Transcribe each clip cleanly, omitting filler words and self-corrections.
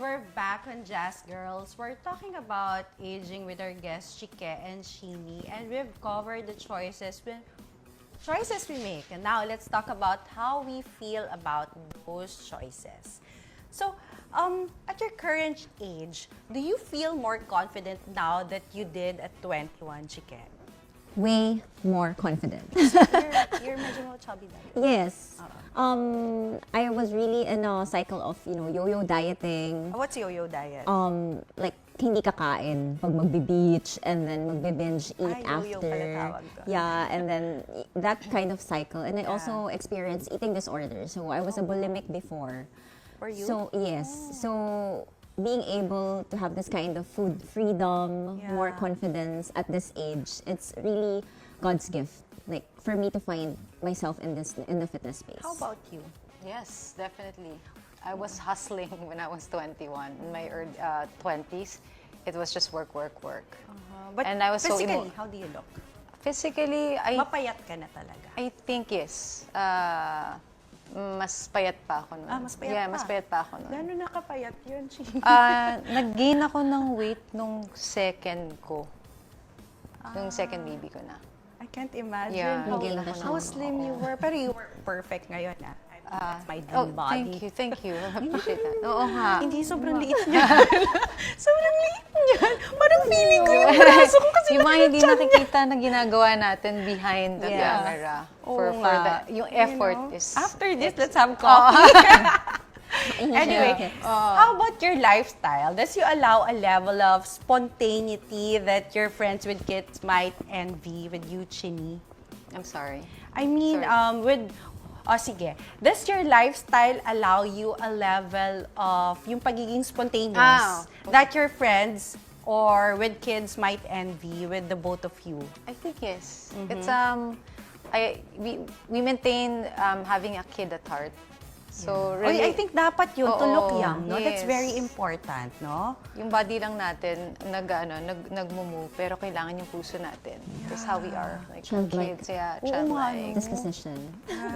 we're back on Jazzgirls. We're talking about aging with our guests, Chike and Chinie, and we've covered the choices we make. And now let's talk about how we feel about those choices. So, at your current age, do you feel more confident now that you did at 21, Chike? Way more confident. You're medyo more chubby na. Yes. I was really in a cycle of, yo-yo dieting. What's yo-yo diet? Like, hindi kakain pag magbe-beach and then magbe-binge eat yo-yo after. pala tawag doon. Yeah, and then that kind of cycle. And I also experienced eating disorders. So I was a bulimic before. For you? So, yes. So, being able to have this kind of food freedom, more confidence at this age, it's really God's gift. Like, for me to find myself in the fitness space. How about you? Yes, definitely. I was hustling when I was 21. In my early 20s, it was just work. But And I was so physically, how do you look? Physically, Mapayat ka na talaga. I think yes. Mas payat pa ako nun. Mas payat yeah, pa? mas payat pa ako nun. Gano'n nakapayat yun, Chinie? Nag-gain ako ng weight nung second ko. Nung second baby ko na. I can't imagine Yeah. Nag-gain ka how siya. slim you were. Pero you were perfect ngayon, ah. That's my dream body. Thank you. I appreciate that. Oo nga. Hindi, sobrang liit niya. Sobrang liit niya. Parang feeling ko yung braso ko kasi yung mga hindi nakikita na ginagawa natin behind the Yeah. camera. Oo For nga. yung effort is... After this, let's have coffee. Anyway, Okay. how about your lifestyle? Does you allow a level of spontaneity that your friends with kids might envy with you, Chinie? I'm sorry. I mean, sige. Does your lifestyle allow you a level of yung pagiging spontaneous that your friends or with kids might envy with the both of you? I think yes. It's we maintain having a kid at heart. So really, I think dapat yun to look young, no? That's yes. very important, no? Yung body lang natin nagmo-move, pero kailangan yung puso natin. That's how we are. Like Childlike. kids, yeah, Oo nga, childlike. Disposition.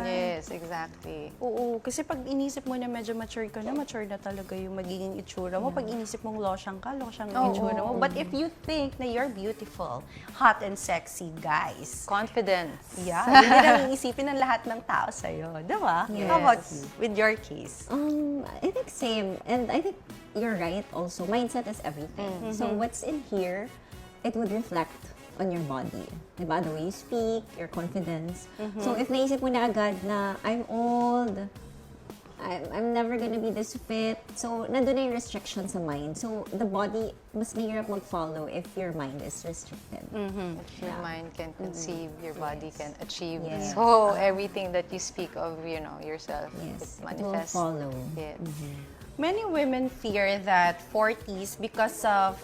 Yes, exactly. Oo, kasi pag inisip mo na medyo mature ka na, mature na talaga yung magiging itsura mo. Pag inisip mong losyang ka, losyang yung itsura mo. But if you think na you're beautiful, hot and sexy, guys, Confidence. yeah, hindi lang iisipin ng lahat ng tao sa'yo. Diba? Yes. How about you? With your case? I think same. And I think you're right also. Mindset is everything. So what's in here, it would reflect on your body. Diba? The way you speak, your confidence. So if naisip mo na agad na I'm old, I'm never gonna be this fit. So nandun na yung restriction sa mind. So the body, mas mahirap mag-follow if your mind is restricted. If your mind can conceive, your body can achieve. Yes. So everything that you speak of, yourself, Yes, it it will manifests. follow. Yes. Many women fear that 40s because of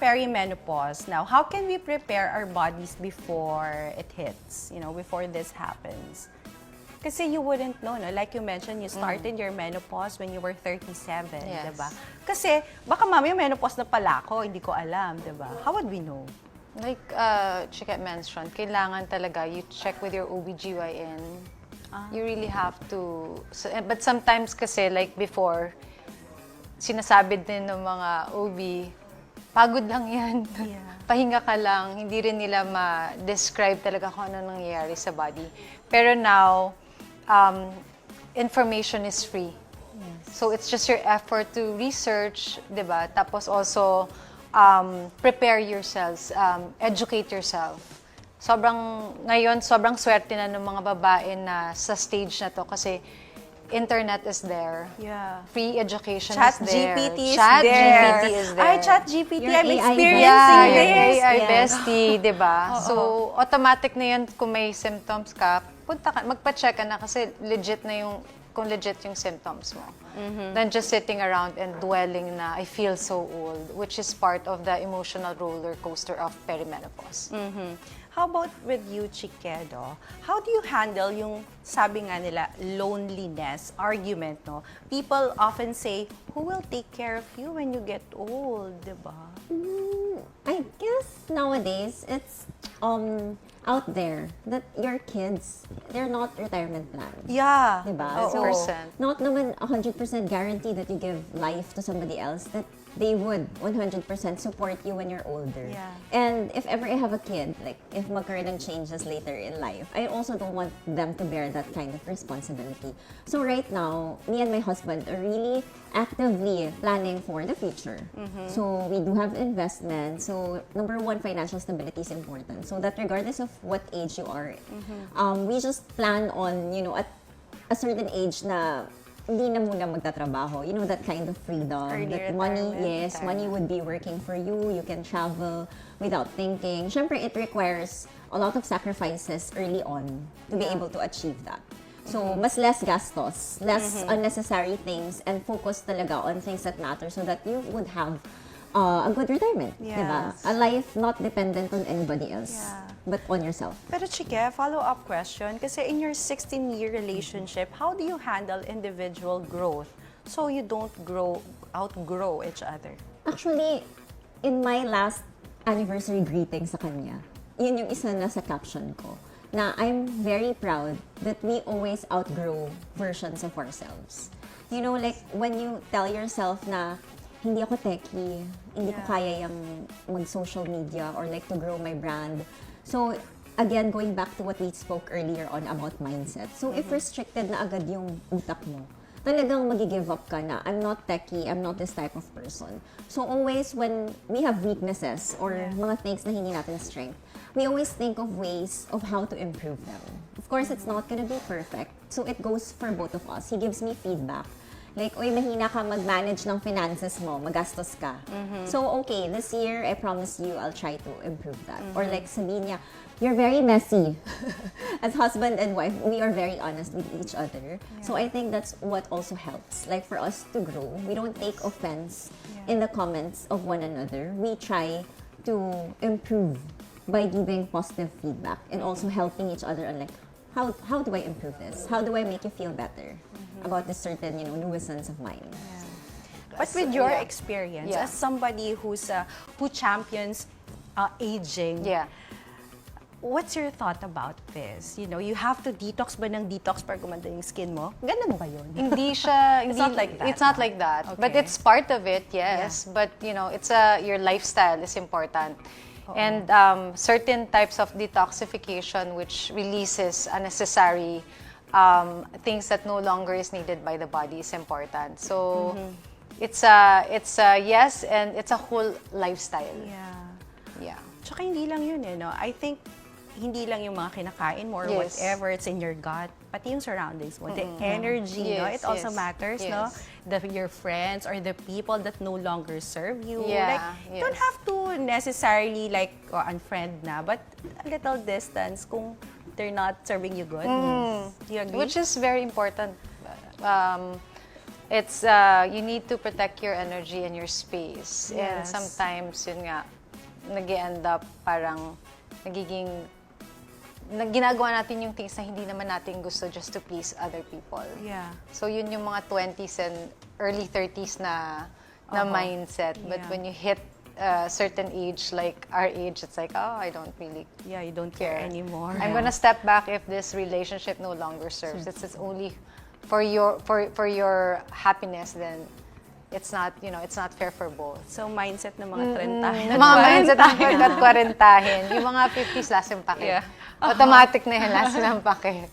perimenopause. Now, how can we prepare our bodies before it hits? Before this happens? Kasi you wouldn't know, no? Like you mentioned, you started your menopause when you were 37, Yes. diba? Kasi baka mamaya menopause na pala ako, hindi ko alam, diba? How would we know? Like, check at menstruant, kailangan talaga you check with your OBGYN. You really have to, but sometimes kasi, like before, sinasabi din ng mga OB, pagod lang yan. Yeah. Pahinga ka lang. Hindi rin nila ma-describe talaga kung ano nangyayari sa body. Pero now, information is free. Yes. So it's just your effort to research, diba? Tapos also, prepare yourselves, educate yourself. Ngayon, sobrang swerte na ng mga babae na sa stage na to kasi internet is there. Yeah. Free education Chat is there. GPT is Chat there. GPT is there. Ay, Chat GPT, Your I'm AI experiencing Yeah, this. your AI Yes. bestie, di ba? So, automatic na yan kung may symptoms ka, magpa-check ka na kasi kung legit yung symptoms mo. Than just sitting around and dwelling na, I feel so old, which is part of the emotional roller coaster of perimenopause. How about with you, Chikedo? How do you handle yung, sabi nga nila, loneliness argument, no? People often say, who will take care of you when you get old, diba? I guess nowadays it's out there that your kids, they're not retirement plans. Yeah. Diba? Oo. So, Percent. not naman 100% guarantee that you give life to somebody else, that they would 100% support you when you're older. Yeah. And if ever I have a kid, like if magkaroon ng changes later in life, I also don't want them to bear that kind of responsibility. So right now, me and my husband are really actively planning for the future. So we do have investments. So number one, financial stability is important. So that regardless of what age you are, we just plan on, at a certain age na hindi na muna magtatrabaho. You know, that kind of freedom. Early that money, retirement. yes, money would be working for you. You can travel without thinking. Syempre, it requires a lot of sacrifices early on to be able to achieve that. So, mas less gastos, less unnecessary things, and focus talaga on things that matter so that you would have a good retirement. Diba? Yes. A life not dependent on anybody else, Yeah. but on yourself. Pero Chike, follow-up question. Kasi in your 16-year relationship, how do you handle individual growth so you don't outgrow each other? Actually, in my last anniversary greeting sa kanya, yun yung isa na sa caption ko, na I'm very proud that we always outgrow versions of ourselves. You know, like when you tell yourself na hindi ako techie, hindi ko kaya yung mag-social media or like to grow my brand. So, again, going back to what we spoke earlier on about mindset. So, if restricted na agad yung utak mo, talagang mag-give up ka na, I'm not techie, I'm not this type of person. So, always when we have weaknesses or mga things na hindi natin strength, we always think of ways of how to improve them. Of course, it's not gonna be perfect. So, it goes for both of us. He gives me feedback. Like, uy, mahina ka mag-manage ng finances mo, magastos ka. So, okay, this year, I promise you, I'll try to improve that. Or like, sabihin niya, you're very messy. As husband and wife, we are very honest with each other. So, I think that's what also helps. Like, for us to grow, we don't take offense in the comments of one another. We try to improve by giving positive feedback and also helping each other on like, how do I improve this? How do I make you feel better about this certain, nuisance of mine? But with your experience, Yeah. as somebody who champions aging, what's your thought about this? You have to detox ba ng detox para gumanda yung skin mo? Ganun ba yun? Hindi siya, It's not like that, It's not no? like that. Okay. But it's part of it, yes. But, it's your lifestyle is important. And certain types of detoxification which releases unnecessary things that no longer is needed by the body is important. So, it's a yes, and it's a whole lifestyle. Yeah. Tsaka hindi lang yun, no? I think hindi lang yung mga kinakain mo or Yes. whatever, it's in your gut, pati yung surroundings mo, the energy, no? It Yes, also yes, matters, yes. no? Your friends or the people that no longer serve you. Yeah, Like, you don't yes. have to necessarily unfriend na, but a little distance kung they're not serving you good. Do you agree? Which is very important. It's you need to protect your energy and your space. And Yes. sometimes yun nga nag-end up parang ginagawa natin yung things na hindi naman natin gusto just to please other people. Yeah. So yun yung mga 20s and early 30s na mindset. But Yeah. when you hit a certain age, like our age, it's like, oh, I don't really Yeah, you don't care anymore. I'm gonna step back if this relationship no longer serves. It's only for your happiness. Then it's not fair for both. So, mindset ng mga 30. Yung mga mindset ang pagkat 40-hin. Yung mga 50s last yung pake. Yeah. Automatic na yun, last yung pake.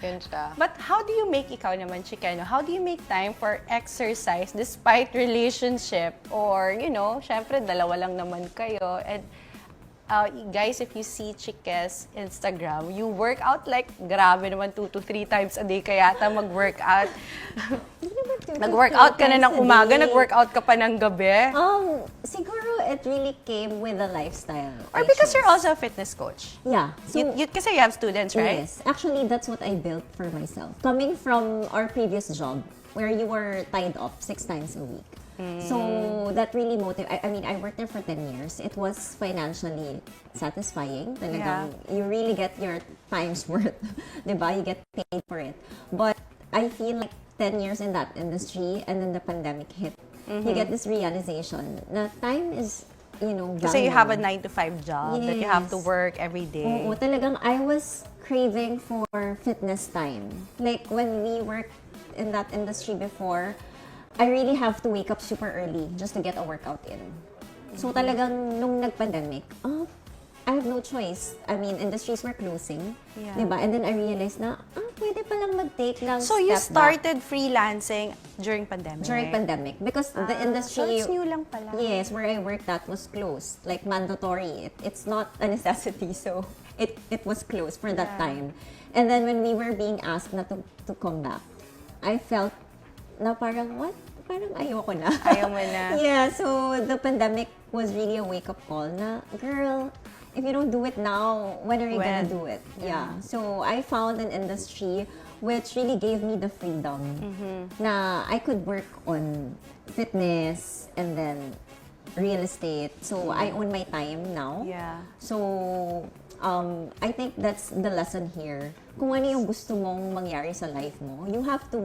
Yun siya. But how do you make, ikaw naman, Chikeno, how do you make time for exercise despite relationship? Or, syempre, dalawa lang naman kayo. And guys, if you see Chike's Instagram, you work out like, grabe naman, 2 to 3 times a day kaya ata mag-workout. Nag-workout ka na ng umaga, nag-workout ka pa ng gabi. Siguro it really came with the lifestyle. Or because you're also a fitness coach. Yeah. So, Kasi you have students, right? yes. Actually, that's what I built for myself. Coming from our previous job, where you were tied up 6 times a week. So, So that really motivated. I mean, I worked there for 10 years. It was financially satisfying. Talagang, you really get your time's worth. Diba? You get paid for it. But I feel like 10 years in that industry and then the pandemic hit, you get this realization na time is, Kasi you have a valuable. 9-to-5 job that you have to Yes. work every day. Oo, talagang I was craving for fitness time. Like, when we worked in that industry before, I really have to wake up super early just to get a workout in. So, talagang nung nag-pandemic, I have no choice. I mean, industries were closing. Yeah. Diba? And then I realized na, pwede palang mag-take ng So you step back started freelancing during pandemic? during pandemic because the industry... So it's new lang pala. Yes, where I worked at was closed, like mandatory. It's not a necessity, so it was closed for that time. And then when we were being asked na to come back, I felt na parang, what? Parang ayoko na. Ayaw mo na. Yeah, so the pandemic was really a wake-up call na, girl, if you don't do it now, when are you gonna do it? Yeah. So I found an industry which really gave me the freedom na I could work on fitness and then real estate. So I own my time now. Yeah. So I think that's the lesson here. Kung ano yung gusto mong mangyari sa life mo, you have to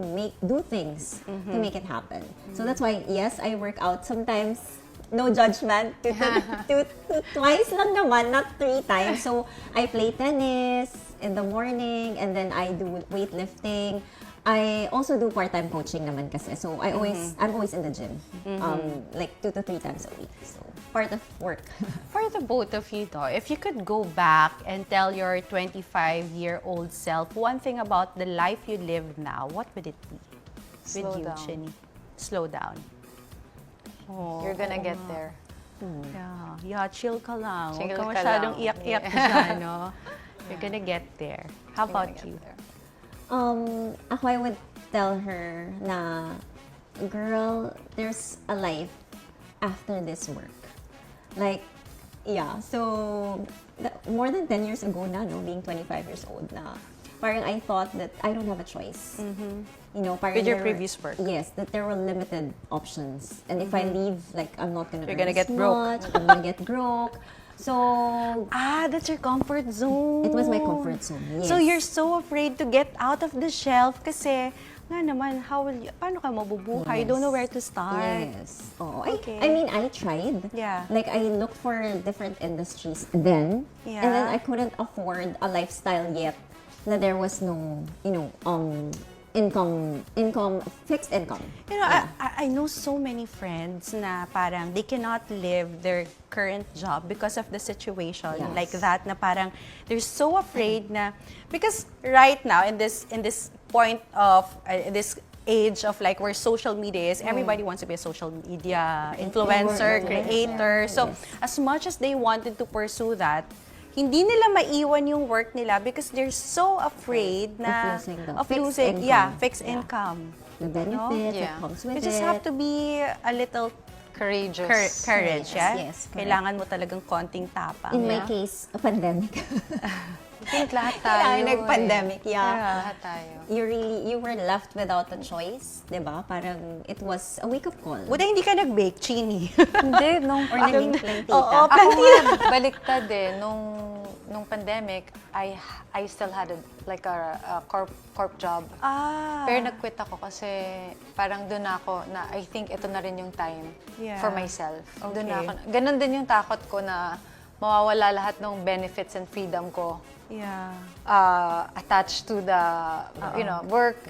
do things to make it happen. So that's why, yes, I work out sometimes. No judgment. Twice lang naman, not 3 times. So, I play tennis in the morning and then I do weightlifting. I also do part-time coaching naman kasi. So, I'm always in the gym. Like 2 to 3 times a week. So, part of work. For the both of you though, if you could go back and tell your 25-year-old self one thing about the life you live now, what would it be? Slow With you, down. Chinie. Slow down. You're gonna get there. Yeah, chill ka lang. Huwag Chill ka ka masyadong lang. iyak-iyak dyan, no? You're gonna get there. How about you? Ako, I would tell her na, girl, there's a life after this work. Like, yeah, so more than 10 years ago na, no, being 25 years old na, parang I thought that I don't have a choice. Parang With your there previous work. Yes, that there were limited options. And if I leave, like, I'm not gonna You're earn gonna as get broke. much, I'm gonna get broke. So, That's your comfort zone. it was my comfort zone, yes. So you're so afraid to get out of the shelf kasi nga naman, paano ka mabubuhay? You don't know where to start. Yes. Oh, Okay. I mean, I tried. Yeah. Like, I looked for different industries then. Yeah. And then I couldn't afford a lifestyle yet na there was no, fixed income. I know so many friends na parang they cannot live their current job because of the situation Yes. like that, na parang they're so afraid na, because right now in this point of this age of like where social media is, everybody wants to be a social media influencer, creator. So as much as they wanted to pursue that, hindi nila maiwan yung work nila because they're so afraid na Of losing the fixed fixed income. income. The benefit Yeah. that comes with You just it. have to be a little Courageous. courage, yeah? Yes, correct. Kailangan mo talagang konting tapang. In my case, a pandemic. I think lahat tayo. Nag-pandemic, yeah. Lahat tayo. You were left without a choice, di ba? Parang it was a wake-up call. Buti hindi ka nag-bake, Chinie. Hindi, nung Or naging plantita. Oo, Ako nga, baliktad eh. Nung pandemic, I still had a corp job. Pero nag-quit ako kasi parang doon ako na I think ito na rin yung time Yeah. for myself. Doon Okay. ako. Ganun din yung takot ko na mawawala lahat ng benefits and freedom ko Yeah. attached to the work,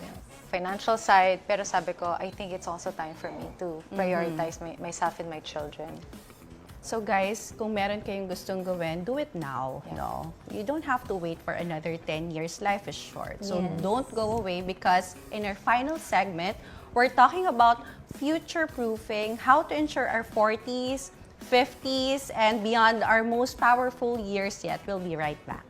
financial side. Pero sabi ko, I think it's also time for me to prioritize myself and my children. So guys, kung meron kayong gustong gawin, do it now. No, you don't have to wait for another 10 years. Life is short. So Yes. don't go away, because in our final segment, we're talking about future-proofing, how to ensure our 40s, 50s, and beyond our most powerful years yet. We'll be right back.